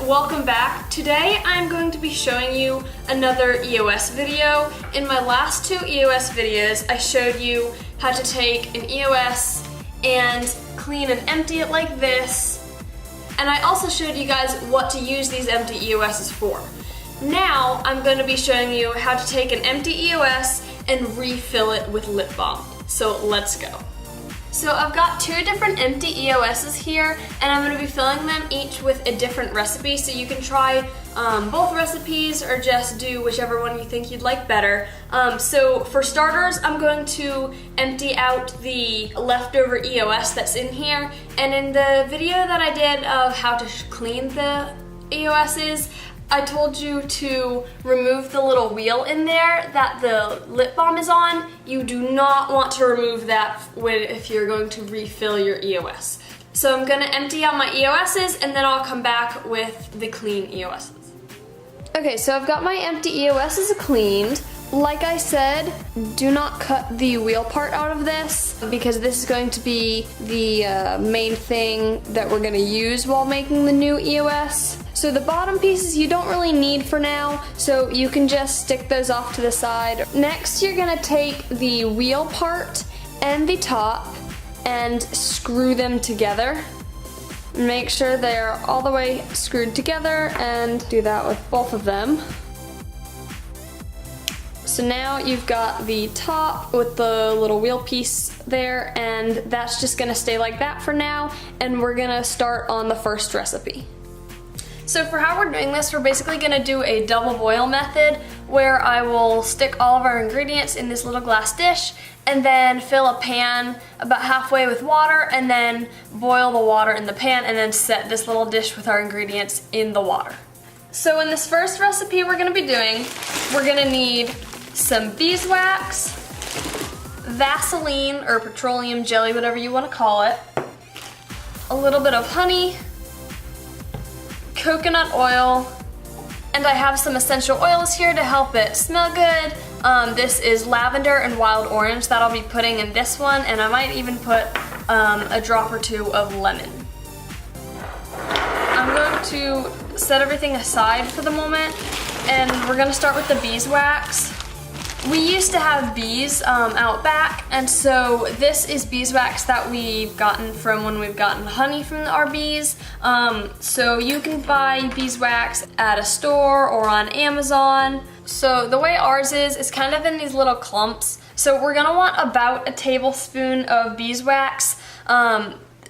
welcome back. Today I'm going to be showing you another EOS video. In my last two EOS videos, I showed you how to take an EOS and clean and empty it like this. And I also showed you guys what to use these empty EOSs for. Now I'm going to be showing you how to take an empty EOS and refill it with lip balm. So let's go. So I've got two different empty EOSs here, and I'm going to be filling them each with a different recipe, so you can try both recipes or just do whichever one you think you'd like better. So for starters, I'm going to empty out the leftover EOS that's in here, and in the video that I did of how to clean the EOSs, I told you to remove the little wheel in there that the lip balm is on. You do not want to remove that if you're going to refill your EOS. So I'm going to empty out my EOSs and then I'll come back with the clean EOSs. Okay, so I've got my empty EOSs cleaned. Like I said, do not cut the wheel part out of this because this is going to be the main thing that we're going to use while making the new EOS. So the bottom pieces you don't really need for now, so you can just stick those off to the side. Next, you're going to take the wheel part and the top and screw them together. Make sure they're all the way screwed together and do that with both of them. So now you've got the top with the little wheel piece there, and that's just gonna stay like that for now, and we're gonna start on the first recipe. So for how we're doing this, we're basically gonna do a double boil method where I will stick all of our ingredients in this little glass dish and then fill a pan about halfway with water and then boil the water in the pan and then set this little dish with our ingredients in the water. So in this first recipe we're gonna be doing, we're gonna need some beeswax, Vaseline or petroleum jelly, whatever you want to call it, a little bit of honey, coconut oil, and I have some essential oils here to help it smell good. This is lavender and wild orange that I'll be putting in this one, and I might even put a drop or two of lemon. I'm going to set everything aside for the moment, and we're going to start with the beeswax. We used to have bees out back, and so this is beeswax that we've gotten from when we've gotten honey from our bees. So you can buy beeswax at a store or on Amazon. So the way ours is kind of in these little clumps. So we're gonna want about a tablespoon of beeswax.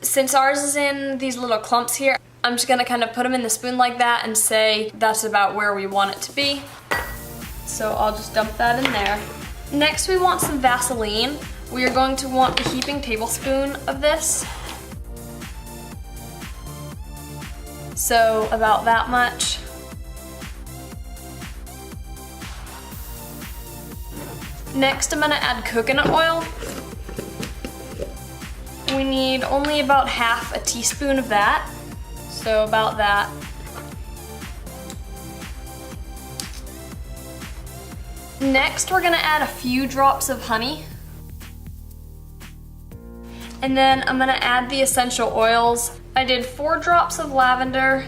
Since ours is in these little clumps here, I'm just gonna kind of put them in the spoon like that and say that's about where we want it to be. So I'll just dump that in there. Next we want some Vaseline. We are going to want a heaping tablespoon of this. So about that much. Next I'm gonna add coconut oil. We need only about half a teaspoon of that. So about that. Next, we're gonna add a few drops of honey. And then I'm gonna add the essential oils. I did 4 drops of lavender,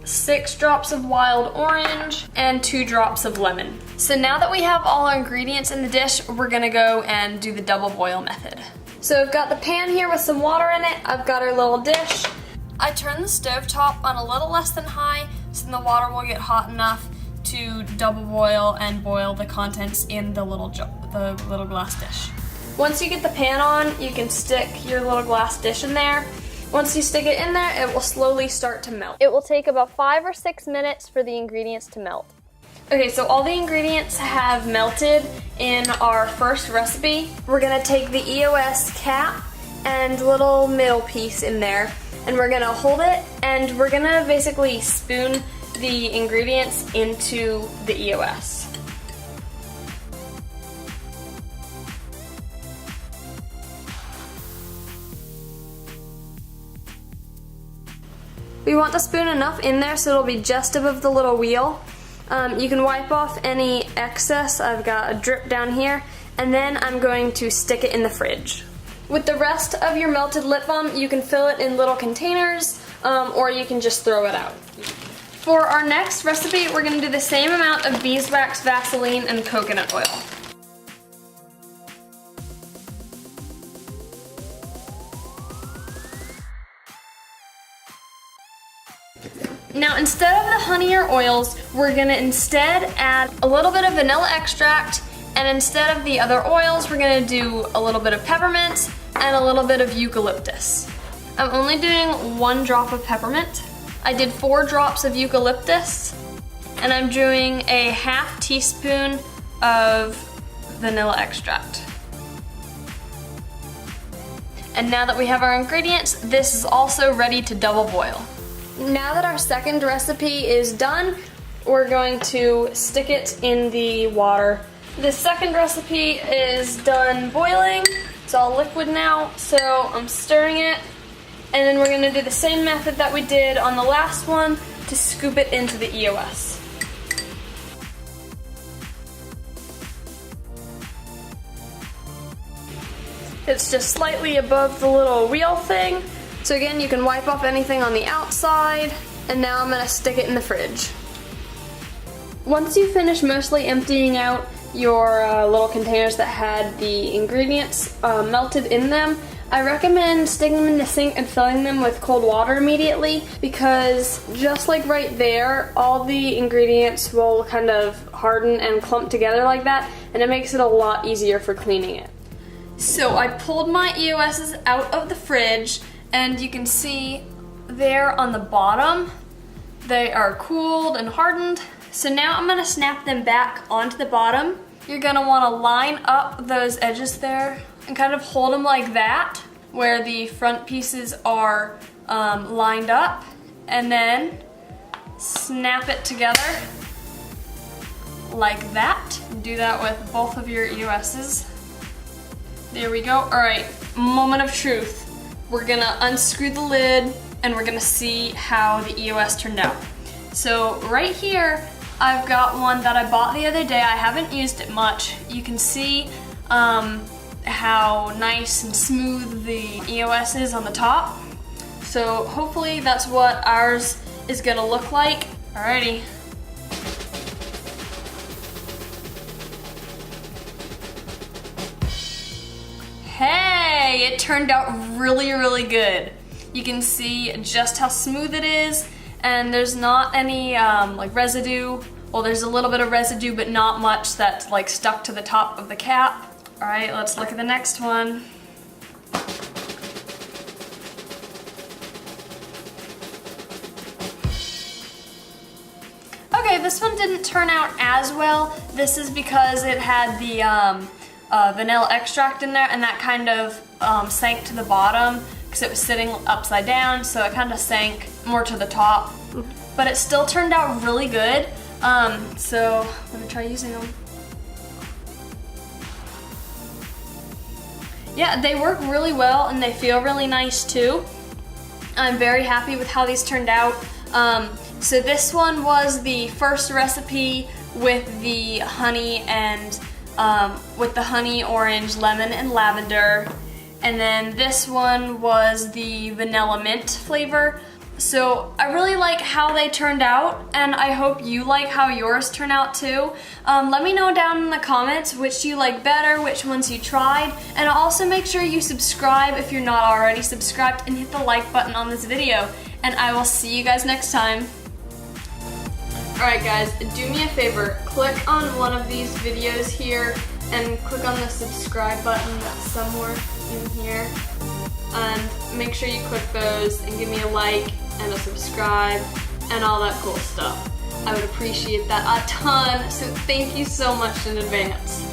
6 drops of wild orange, and 2 drops of lemon. So now that we have all our ingredients in the dish, we're gonna go and do the double boil method. So I've got the pan here with some water in it. I've got our little dish. I turn the stove top on a little less than high so the water will get hot enough to double boil and boil the contents in the little glass dish. Once you get the pan on, you can stick your little glass dish in there. Once you stick it in there, it will slowly start to melt. It will take about 5 or 6 minutes for the ingredients to melt. Okay, so all the ingredients have melted in our first recipe. We're gonna take the EOS cap and little middle piece in there, and we're gonna hold it, and we're gonna basically spoon the ingredients into the EOS. We want to spoon enough in there so it'll be just above the little wheel. You can wipe off any excess. I've got a drip down here, and then I'm going to stick it in the fridge. With the rest of your melted lip balm, you can fill it in little containers, or you can just throw it out. For our next recipe, we're gonna do the same amount of beeswax, Vaseline, and coconut oil. Now, instead of the honey or oils, we're gonna instead add a little bit of vanilla extract, and instead of the other oils, we're gonna do a little bit of peppermint and a little bit of eucalyptus. I'm only doing 1 drop of peppermint. I did 4 drops of eucalyptus, and I'm doing a ½ teaspoon of vanilla extract. And now that we have our ingredients, this is also ready to double boil. Now that our second recipe is done, we're going to stick it in the water. The second recipe is done boiling. It's all liquid now, so I'm stirring it. And then we're gonna do the same method that we did on the last one to scoop it into the EOS. It's just slightly above the little wheel thing. So again, you can wipe off anything on the outside, and now I'm gonna stick it in the fridge. Once you finish mostly emptying out your little containers that had the ingredients melted in them, I recommend sticking them in the sink and filling them with cold water immediately, because just like right there, all the ingredients will kind of harden and clump together like that, and it makes it a lot easier for cleaning it. So I pulled my EOSs out of the fridge, and you can see there on the bottom, they are cooled and hardened. So now I'm gonna snap them back onto the bottom. You're gonna wanna line up those edges there and kind of hold them like that, where the front pieces are lined up, and then snap it together like that. Do that with both of your EOSs. There we go. All right, moment of truth. We're gonna unscrew the lid and we're gonna see how the EOS turned out. So right here, I've got one that I bought the other day. I haven't used it much. You can see how nice and smooth the EOS is on the top. So hopefully that's what ours is gonna look like. Alrighty. Hey, it turned out really, really good. You can see just how smooth it is, and there's not any like residue. Well, there's a little bit of residue, but not much that's like stuck to the top of the cap. All right, let's look at the next one. Okay, this one didn't turn out as well. This is because it had the vanilla extract in there, and that kind of sank to the bottom because it was sitting upside down, so it kind of sank more to the top. But it still turned out really good. So I'm gonna try using them. Yeah, they work really well and they feel really nice too. I'm very happy with how these turned out. So this one was the first recipe with the honey and with the honey, orange, lemon, and lavender. And then this one was the vanilla mint flavor. So I really like how they turned out, and I hope you like how yours turn out too. Let me know down in the comments which you like better, which ones you tried, and also make sure you subscribe if you're not already subscribed, and hit the like button on this video. And I will see you guys next time. Alright guys, do me a favor, click on one of these videos here and click on the subscribe button that's somewhere in here. And make sure you click those and give me a like and a subscribe and all that cool stuff. I would appreciate that a ton, so thank you so much in advance.